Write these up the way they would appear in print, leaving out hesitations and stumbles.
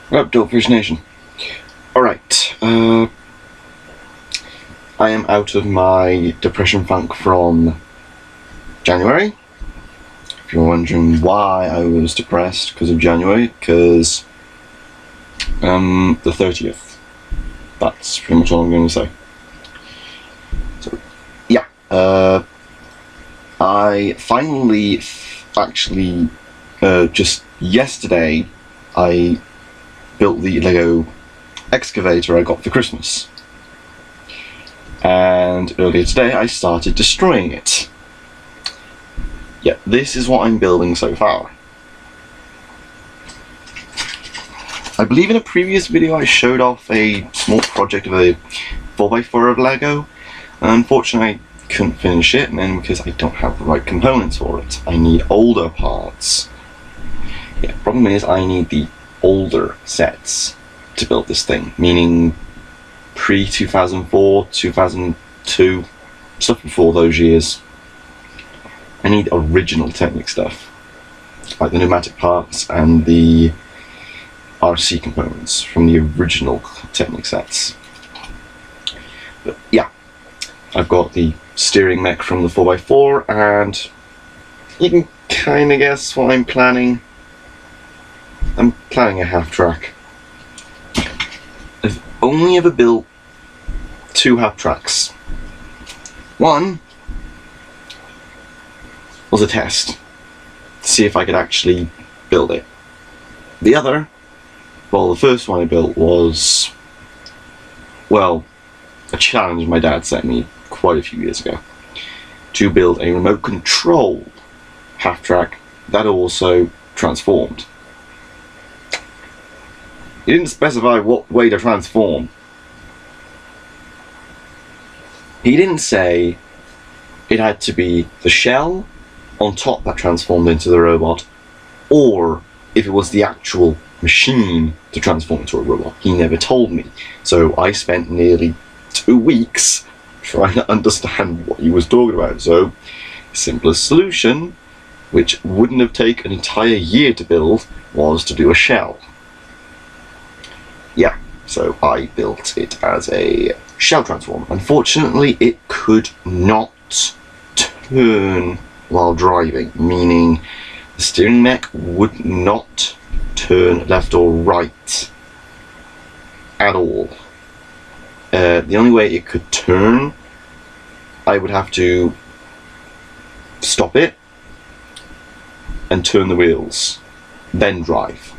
Up, Dogfish Nation. Alright, I am out of my depression funk from January. If you're wondering why I was depressed because of January, because the 30th. That's pretty much all I'm going to say. So, yeah, I finally, actually, just yesterday, I built the Lego excavator I got for Christmas. And earlier today I started destroying it. Yeah, this is what I'm building so far. I believe in a previous video I showed off a small project of a 4x4 of Lego. Unfortunately I couldn't finish it, and then because I don't have the right components for it. I need older parts. Yeah, the problem is I need the older sets to build this thing, meaning pre-2004, 2002, stuff before those years. I need original Technic stuff, like the pneumatic parts and the RC components from the original Technic sets. But yeah, I've got the steering mech from the 4x4, and you can kind of guess what I'm planning. I'm planning a half track. I've only ever built 2 half tracks. One was a test to see if I could actually build it. The other, well, the first one I built was, well, a challenge my dad set me quite a few years ago to build a remote control half track that also transformed. He didn't specify what way to transform. He didn't say it had to be the shell on top that transformed into the robot, or if it was the actual machine to transform into a robot. He never told me. So I spent nearly 2 weeks trying to understand what he was talking about. So, simplest solution, which wouldn't have taken an entire year to build, was to do a shell. Yeah, so I built it as a shell transform. Unfortunately, it could not turn while driving, meaning the steering mech would not turn left or right at all. The only way it could turn, I would have to stop it and turn the wheels, then drive.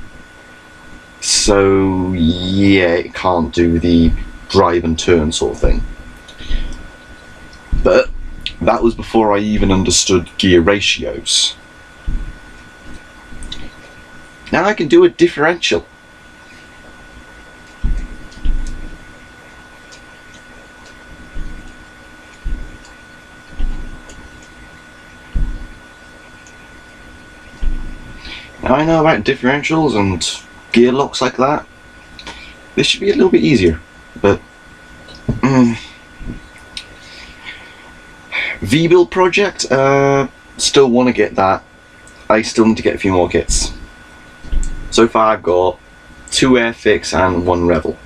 So yeah, it can't do the drive and turn sort of thing. But that was before I even understood gear ratios. Now I can do a differential. Now I know about differentials and gear locks like that. This should be a little bit easier, but V-Build project, still want to get that. I still need to get a few more kits. So far I've got 2 Airfix and 1 Revel.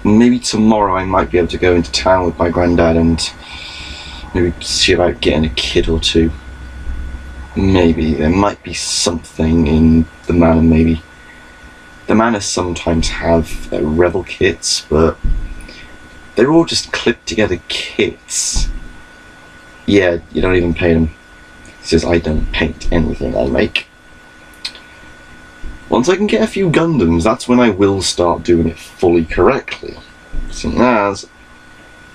Maybe tomorrow I might be able to go into town with my granddad and maybe see about getting a kit or 2. Maybe there might be something in the Manor. Maybe the Manor sometimes have Revel kits, but they're all just clipped together kits. Yeah, you don't even paint them. He says I don't paint anything I make. Once I can get a few Gundams, that's when I will start doing it fully correctly. Seeing as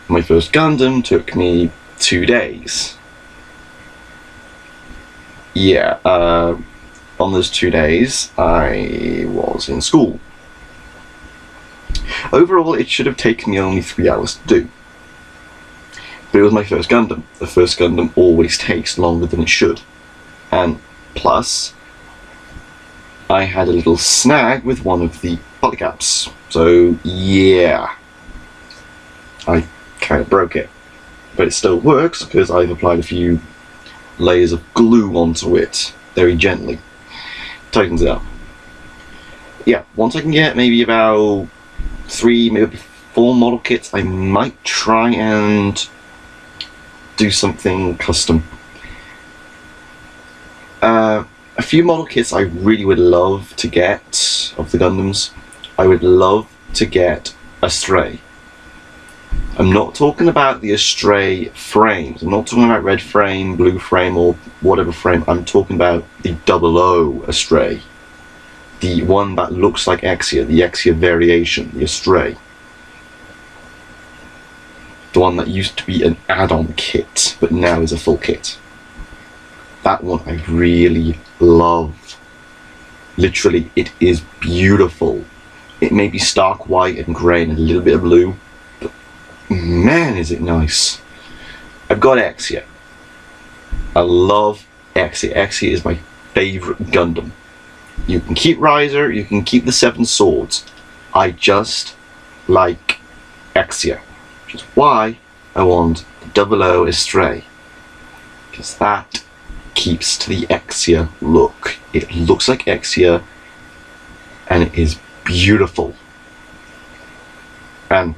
my first Gundam took me 2 days. Yeah, on those 2 days I was in school. Overall it should have taken me only 3 hours to do. But it was my first Gundam. The first Gundam always takes longer than it should. And plus, I had a little snag with one of the polycaps. So yeah, I kind of broke it. But it still works because I've applied a few layers of glue onto it very gently. Tightens it up. yeah, once I can get maybe about 3, maybe 4 model kits, I might try and do something custom. A few model kits I really would love to get of the Gundams. I would love to get a Stray. I'm not talking about the Astray frames. I'm not talking about red frame, blue frame, or whatever frame. I'm talking about the 00 Astray. The one that looks like Exia, the Exia variation, the Astray. The one that used to be an add-on kit, but now is a full kit. That one I really love. Literally, it is beautiful. It may be stark white and grey and a little bit of blue, but man is it nice. I've got Exia. I love Exia. Exia is my favourite Gundam. You can keep Riser, you can keep the 7 Swords. I just like Exia. Which is why I want the 00 Astray. Because that keeps to the Exia look. It looks like Exia and it is beautiful. And,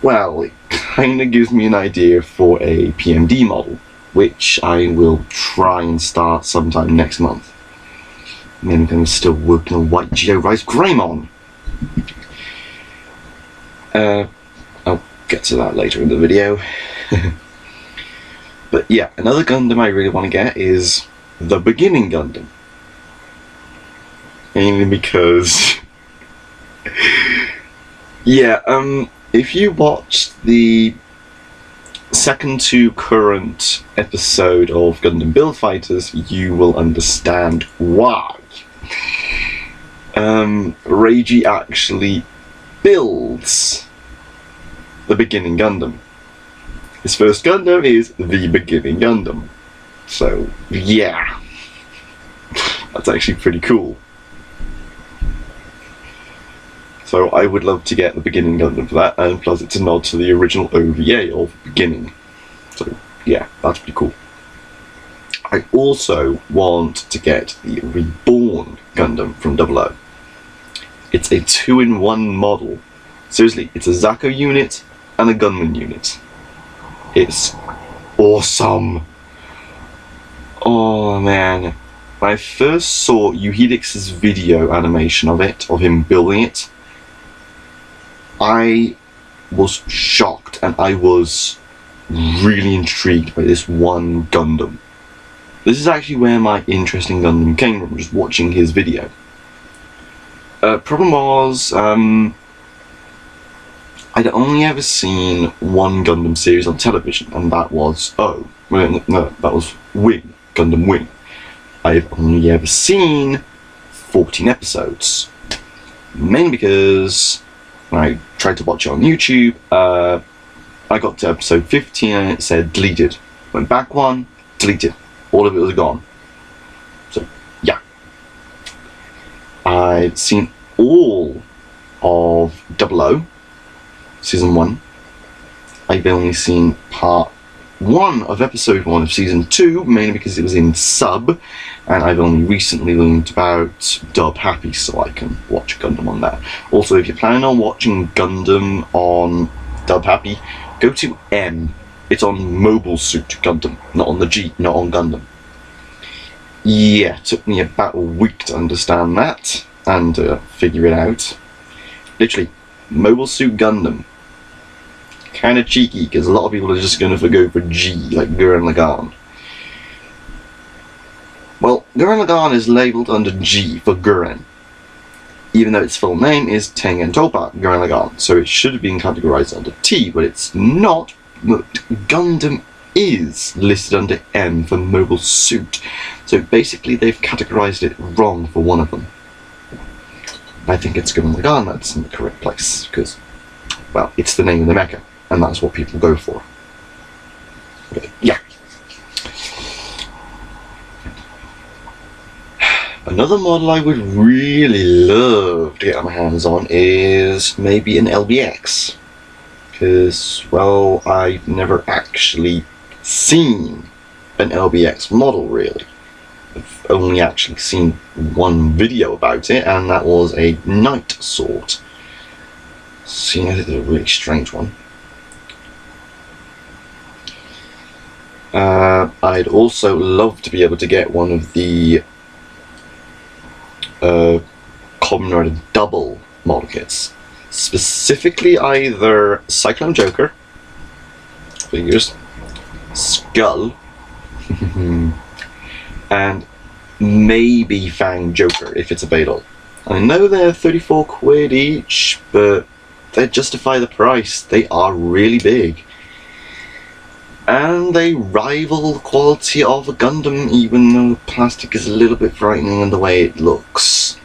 well, it kind of gives me an idea for a PMD model, which I will try and start sometime next month. Maybe I'm still working on White Georise Greymon. I'll get to that later in the video. But yeah, another Gundam I really want to get is the Beginning Gundam. Mainly because... yeah, if you watched the second to current episode of Gundam Build Fighters, you will understand why. Reiji actually builds the Beginning Gundam. His first Gundam is the Beginning Gundam. So, yeah. That's actually pretty cool. So I would love to get the Beginning Gundam for that, and plus it's a nod to the original OVA of Beginning. So, yeah, that's pretty cool. I also want to get the Reborn Gundam from 00. It's a 2-in-1 model. Seriously, it's a Zako unit and a Gunman unit. It's awesome. Oh man. When I first saw Euhedix's video animation of it, of him building it, I was shocked and I was really intrigued by this one Gundam. This is actually where my interest in Gundam came from, just watching his video. Problem was, I'd only ever seen one Gundam series on television, and that was that was Wing, Gundam Wing. I've only ever seen 14 episodes. Mainly because when I tried to watch it on YouTube, I got to episode 15 and it said deleted. Went back one, deleted. All of it was gone. So, yeah. I've seen all of 00, Season 1. I've only seen part 1 of Episode 1 of Season 2, mainly because it was in sub, and I've only recently learned about Dub Happy, so I can watch Gundam on that. Also, if you're planning on watching Gundam on Dub Happy, go to M. It's on Mobile Suit Gundam, not on the G, not on Gundam. Yeah, it took me about a week to understand that, and figure it out. Literally, Mobile Suit Gundam. Kind of cheeky, because a lot of people are just going to go for G, like Gurren Lagann. Well, Gurren Lagann is labelled under G for Gurren, even though its full name is Tengen Toppa Gurren Lagann, so it should have been categorised under T, but it's not. But Gundam is listed under M for Mobile Suit, so basically they've categorised it wrong for one of them. I think it's Gurren Lagann that's in the correct place, because, well, it's the name of the mecha, and that's what people go for. But, yeah. Another model I would really love to get my hands on is maybe an LBX. Because, well, I've never actually seen an LBX model, really. I've only actually seen one video about it, and that was a Night Sword. Seeing as it's a really strange one. I'd also love to be able to get one of the Kamen Rider double model kits. Specifically either Cyclone Joker, figures, Skull, and maybe Fang Joker if it's available. I know they're 34 quid each, but they justify the price. They are really big. And they rival the quality of a Gundam, even though the plastic is a little bit frightening in the way it looks.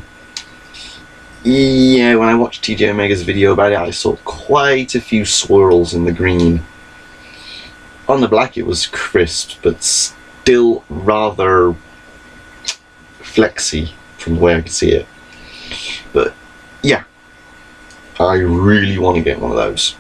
Yeah, when I watched TJ Omega's video about it, I saw quite a few swirls in the green. On the black it was crisp, but still rather flexy from the way I could see it. But yeah, I really want to get one of those.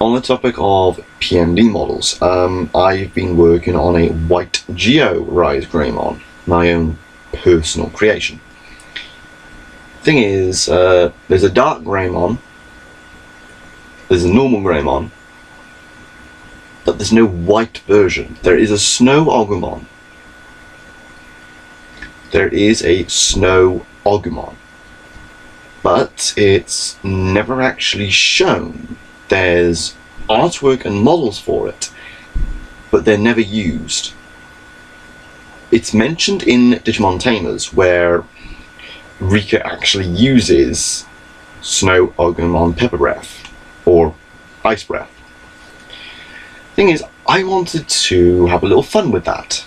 On the topic of PMD models, I've been working on a white Geo Rise Greymon, my own personal creation. Thing is, there's a dark Greymon, there's a normal Greymon, but there's no white version. There is a Snow Agumon. There is a Snow Agumon, but it's never actually shown. There's artwork and models for it, but they're never used. It's mentioned in Digimon Tamers, where Rika actually uses Snow Agumon Pepper Breath, or Ice Breath. Thing is, I wanted to have a little fun with that.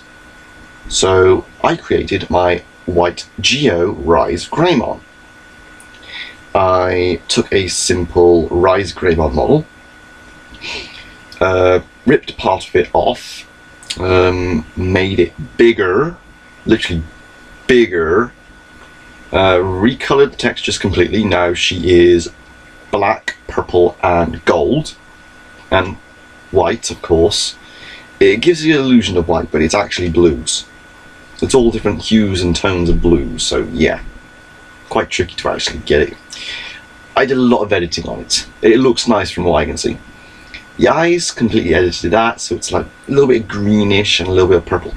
So I created my white Geo Rise Greymon. I took a simple Rise Greymon model, ripped part of it off, made it bigger, literally bigger, recolored the textures completely. Now she is black, purple and gold, and white of course. It gives the illusion of white, but it's actually blues. It's all different hues and tones of blues, so yeah, quite tricky to actually get it. I did a lot of editing on it. It looks nice from what I can see. The eyes, completely edited that, so it's like a little bit greenish and a little bit of purple.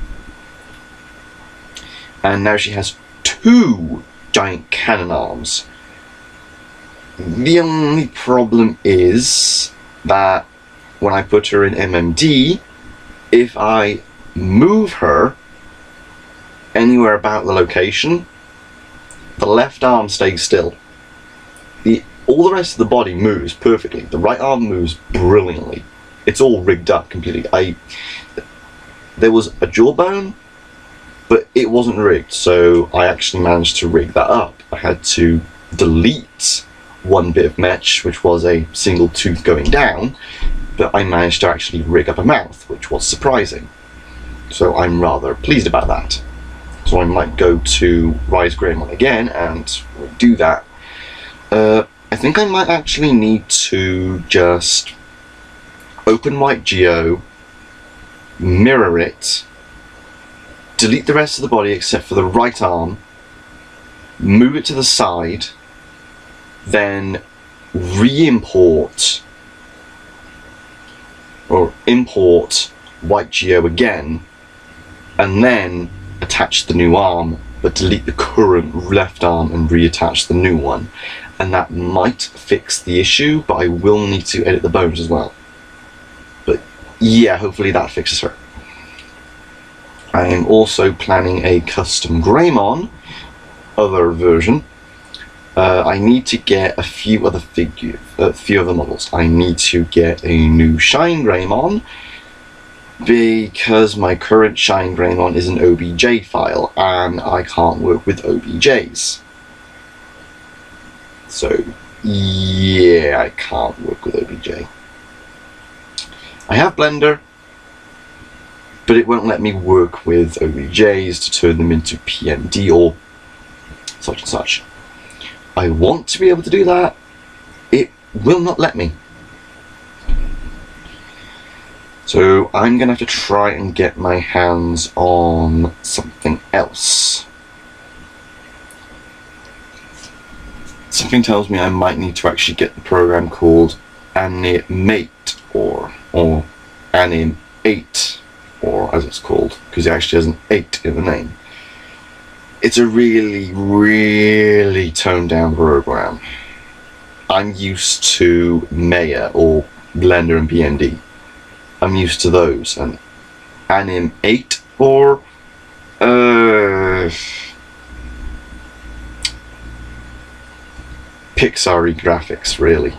And now she has 2 giant cannon arms. The only problem is that when I put her in MMD, if I move her anywhere about the location, the left arm stays still. All the rest of the body moves perfectly. The right arm moves brilliantly. It's all rigged up completely. There was a jawbone, but it wasn't rigged, so I actually managed to rig that up. I had to delete one bit of mesh, which was a single tooth going down, but I managed to actually rig up a mouth, which was surprising. So I'm rather pleased about that. So I might go to Rise Greymon again and do that. I think I might actually need to just open White Geo, mirror it, delete the rest of the body except for the right arm, move it to the side, then re-import or import White Geo again, and then attach the new arm, but delete the current left arm and reattach the new one. And that might fix the issue, but I will need to edit the bones as well. But yeah, hopefully that fixes her. I am also planning a custom Greymon, other version. I need to get a few other models. I need to get a new Shine Greymon, because my current Shine Greymon is an OBJ file, and I can't work with OBJs. So, yeah, I can't work with OBJ. I have Blender, but it won't let me work with OBJs to turn them into PMD or such and such. I want to be able to do that. It will not let me. So I'm gonna have to try and get my hands on something else. Something tells me I might need to actually get the program called Animate or Anim8, or as it's called, because it actually has an 8 in the name. It's a really, really toned down program. I'm used to Maya or Blender and BND. I'm used to those, and Anim8 or Pixar-y graphics, really.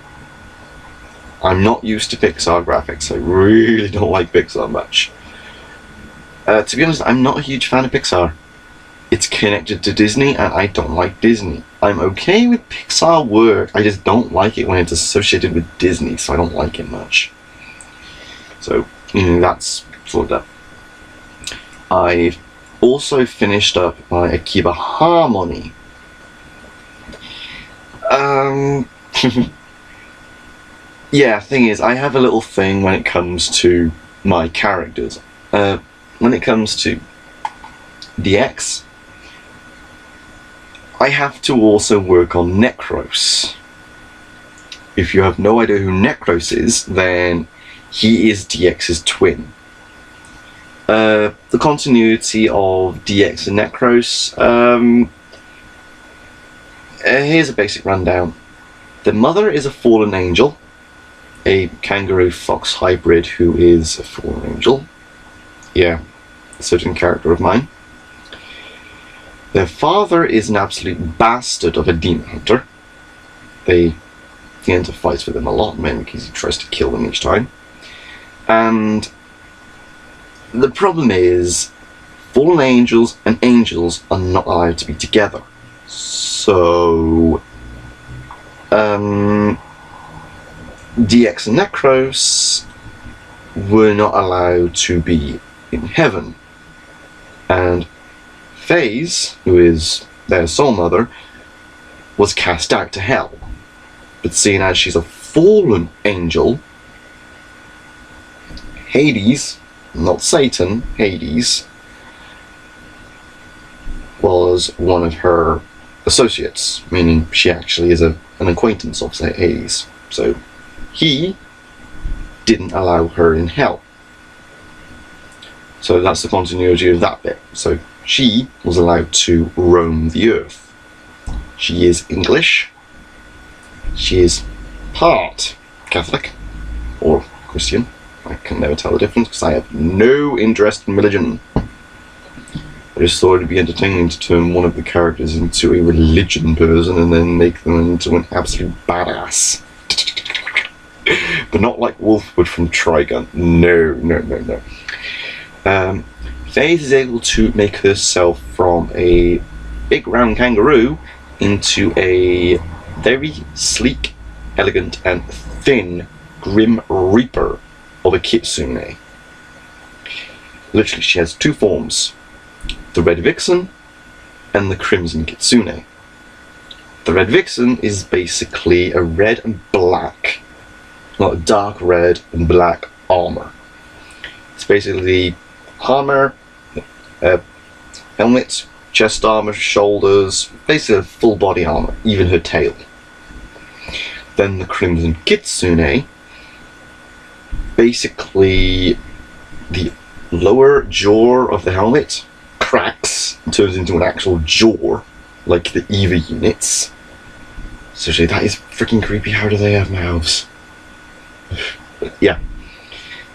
I'm not used to Pixar graphics. I really don't like Pixar much. To be honest, I'm not a huge fan of Pixar. It's connected to Disney, and I don't like Disney. I'm okay with Pixar work, I just don't like it when it's associated with Disney, so I don't like it much. So, that's sort of that. I've also finished up my Akiba Harmony. Yeah, thing is, I have a little thing when it comes to my characters. When it comes to DX, I have to also work on Necros. If you have no idea who Necros is, then he is DX's twin. The continuity of DX and Necros, here's a basic rundown. The mother is a fallen angel, a kangaroo fox hybrid who is a fallen angel. Yeah, a certain character of mine. Their father is an absolute bastard of a demon hunter. They enter fights with him a lot, mainly because he tries to kill them each time. And the problem is, fallen angels and angels are not allowed to be together. So, DX and Necros were not allowed to be in heaven. And Phase, who is their soul mother, was cast out to hell. But seeing as she's a fallen angel, Hades, not Satan, Hades, was one of her associates, meaning she actually is an acquaintance of Hades. So he didn't allow her in hell. So that's the continuity of that bit. So she was allowed to roam the earth. She is English. She is part Catholic or Christian. I can never tell the difference because I have no interest in religion. I just thought it'd be entertaining to turn one of the characters into a religion person and then make them into an absolute badass. But not like Wolfwood from Trigun. No. Faith is able to make herself from a big round kangaroo into a very sleek, elegant, and thin Grim Reaper of a kitsune. Literally, she has two forms: the Red Vixen and the Crimson Kitsune. The Red Vixen is basically a red and black, not dark red and black armor. It's basically armor, helmet, chest armor, shoulders, basically a full body armor, even her tail. Then the Crimson Kitsune, basically the lower jaw of the helmet cracks and turns into an actual jaw, like the EVA units. Seriously, that is freaking creepy. How do they have mouths? But yeah.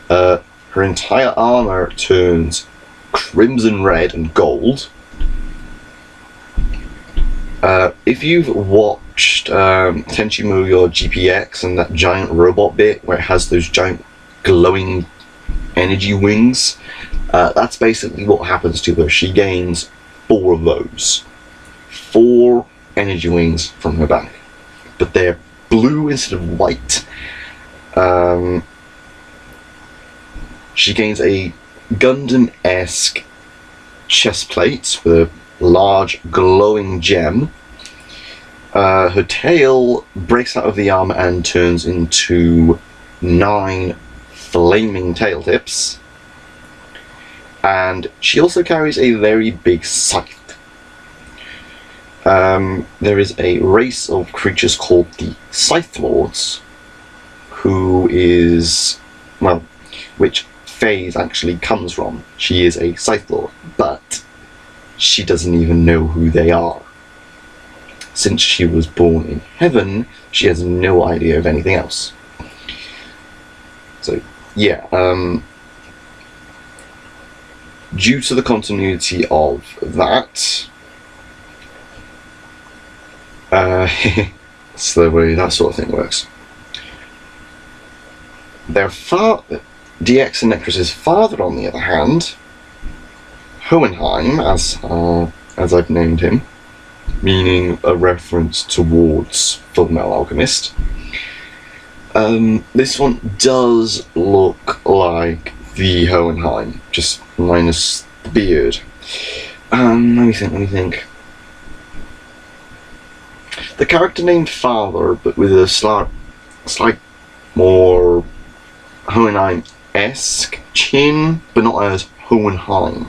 Her entire armor turns crimson red and gold. If you've watched Tenchi Muyo GPX and that giant robot bit where it has those giant glowing energy wings, that's basically what happens to her. She gains 4 of those. 4 energy wings from her back. But they're blue instead of white. She gains a Gundam-esque chest plate with a large glowing gem. Her tail breaks out of the armor and turns into 9 flaming tail tips. And she also carries a very big scythe. There is a race of creatures called the Scythe Lords, who is, well, which Phase actually comes from. She is a Scythe Lord, but she doesn't even know who they are. Since she was born in heaven, she has no idea of anything else. So, yeah, due to the continuity of that, that's the way that sort of thing works. Their DX and Necros's father, on the other hand, Hohenheim, as I've named him, meaning a reference towards Fullmetal Alchemist. This one does look like the Hohenheim, just minus the beard. Let me think. The character named Father, but with a slight more Hohenheim-esque chin, but not as Hohenheim.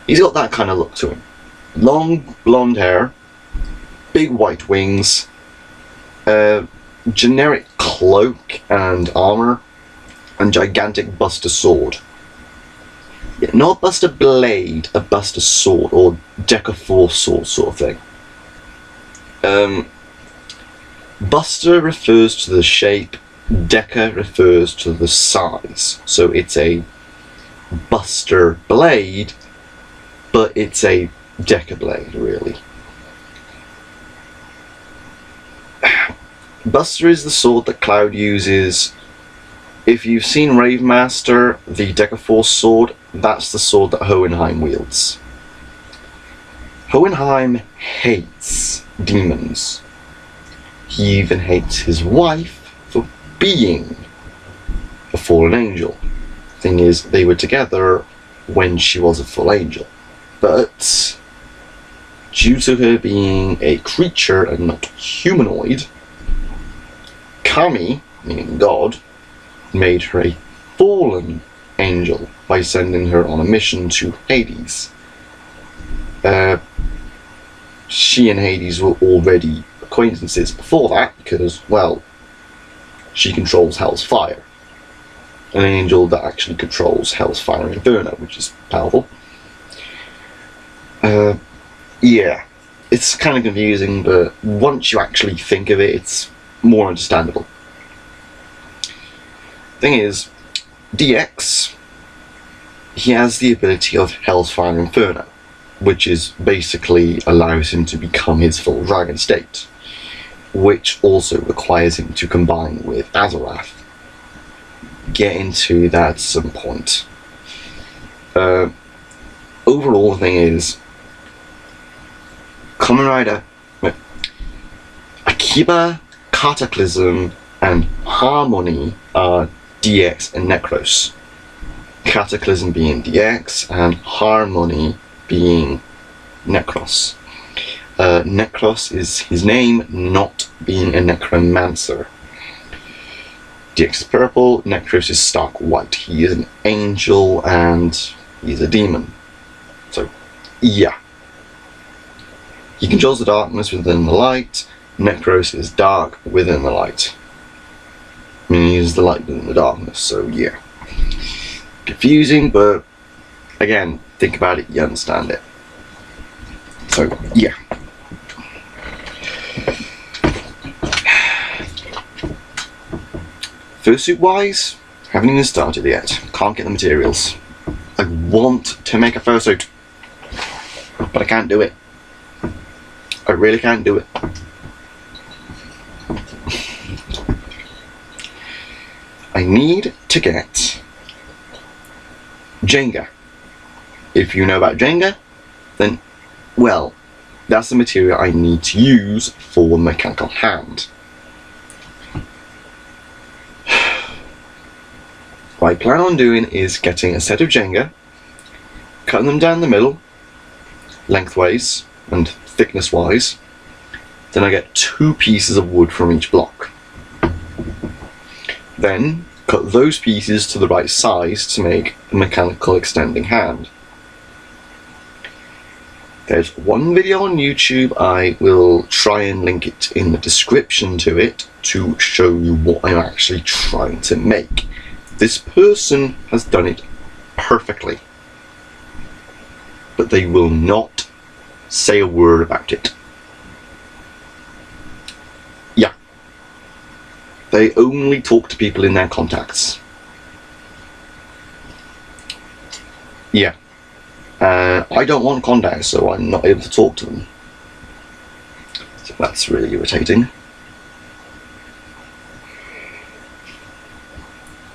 He's got that kind of look to him. Long blonde hair, big white wings, generic cloak and armor, and gigantic Buster sword. Yeah, not Buster blade, a Buster sword, or Decaforce sword sort of thing. Buster refers to the shape, Deca refers to the size. So it's a Buster blade, but it's a Deca blade, really. Buster is the sword that Cloud uses. If you've seen Ravemaster, the Decaforce sword, that's the sword that Hohenheim wields. Hohenheim hates demons. He even hates his wife for being a fallen angel. Thing is, they were together when she was a full angel. But due to her being a creature and not humanoid, Kami, meaning God, made her a fallen angel by sending her on a mission to Hades. She and Hades were already acquaintances before that because, well, she controls Hell's Fire. An angel that actually controls Hell's Fire and Inferno, which is powerful. Yeah, it's kind of confusing, but once you actually think of it, it's more understandable. Thing is, DX, he has the ability of Hell's Fire and Inferno, which is basically allows him to become his full dragon state, which also requires him to combine with Azarath. Get into that at some point. Overall, the thing is, Kamen Rider, Akiba, Cataclysm, and Harmony are DX and Necros. Cataclysm being DX and Harmony being Necros. Necros is his name, not being a necromancer. DX is purple, Necros is stark white. He is an angel and he's a demon. So, yeah. He controls the darkness within the light. Necros is dark within the light. I mean, he is the light within the darkness, so yeah. Confusing, but again, think about it, you understand it. So, yeah. Fursuit wise, haven't even started yet. Can't get the materials. I want to make a fursuit, but I can't do it. I really can't do it. I need to get Jenga. If you know about Jenga, then, well, that's the material I need to use for Mechanical Hand. What I plan on doing is getting a set of Jenga, cutting them down the middle, lengthways and thickness wise. Then I get 2 pieces of wood from each block. Then cut those pieces to the right size to make a mechanical extending hand. There's one video on YouTube, I will try and link it in the description to it to show you what I'm actually trying to make. This person has done it perfectly, but they will not say a word about it. Yeah. They only talk to people in their contacts. Yeah. I don't want contacts, so I'm not able to talk to them. So that's really irritating.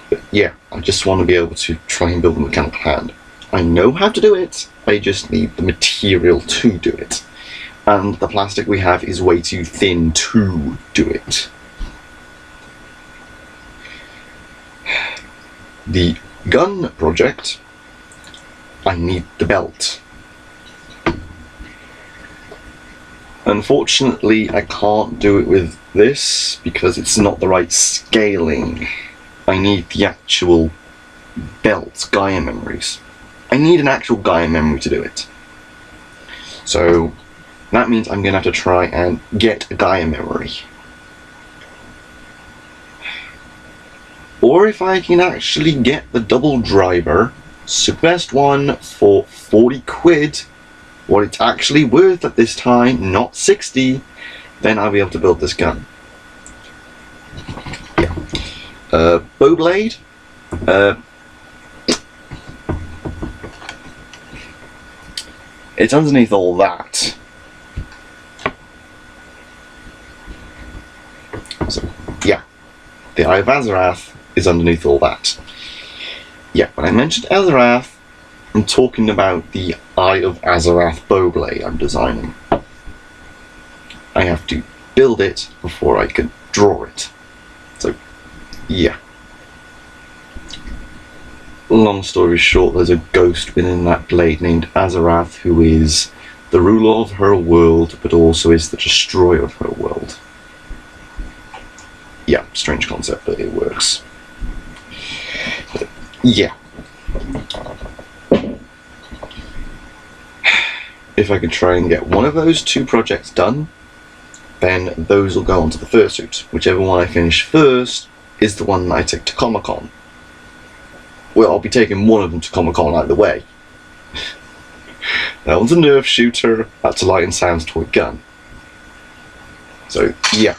But yeah, I just want to be able to try and build a mechanical hand. I know how to do it, I just need the material to do it. And the plastic we have is way too thin to do it. The gun project, I need the belt. Unfortunately, I can't do it with this because it's not the right scaling. I need the actual belt Gaia memories. I need an actual Gaia memory to do it. So that means I'm going to have to try and get a Gaia memory. Or if I can actually get the double driver Superbest one for 40 quid, what it's actually worth at this time, not 60, then I'll be able to build this gun. Yeah. Bow blade. It's underneath all that. So, yeah. The Eye of Azarath is underneath all that. Yeah, when I mentioned Azarath, I'm talking about the Eye of Azarath bowblade I'm designing. I have to build it before I can draw it. So, yeah. Long story short, there's a ghost within that blade named Azarath who is the ruler of her world, but also is the destroyer of her world. Yeah, strange concept, but it works. But, yeah. If I can try and get one of those two projects done, then those will go onto the fursuit. Whichever one I finish first is the one that I take to Comic-Con. Well, I'll be taking one of them to Comic-Con either way. That one's a Nerf shooter, that's a Light and Sounds toy gun. So, yeah.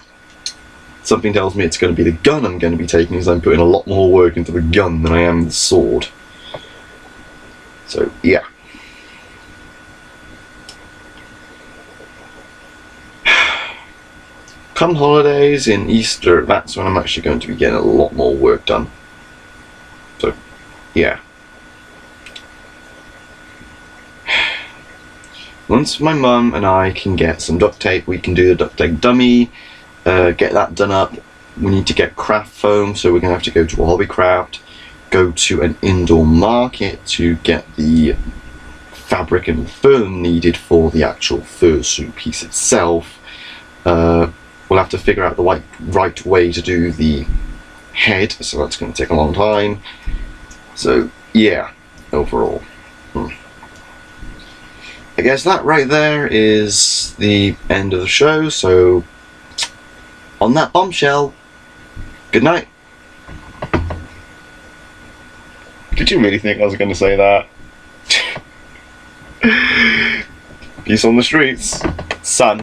Something tells me it's going to be the gun I'm going to be taking, because I'm putting a lot more work into the gun than I am the sword. So, yeah. Come holidays in Easter, that's when I'm actually going to be getting a lot more work done. So, yeah. Once my mum and I can get some duct tape, we can do the duct tape dummy, get that done up. We need to get craft foam, so we're going to have to go to a Hobbycraft, go to an indoor market to get the fabric and foam needed for the actual fursuit piece itself. We'll have to figure out the right way to do the head, so that's going to take a long time. So, yeah, overall. I guess that right there is the end of the show, so on that bombshell, good night. Did you really think I was going to say that? Peace on the streets, son.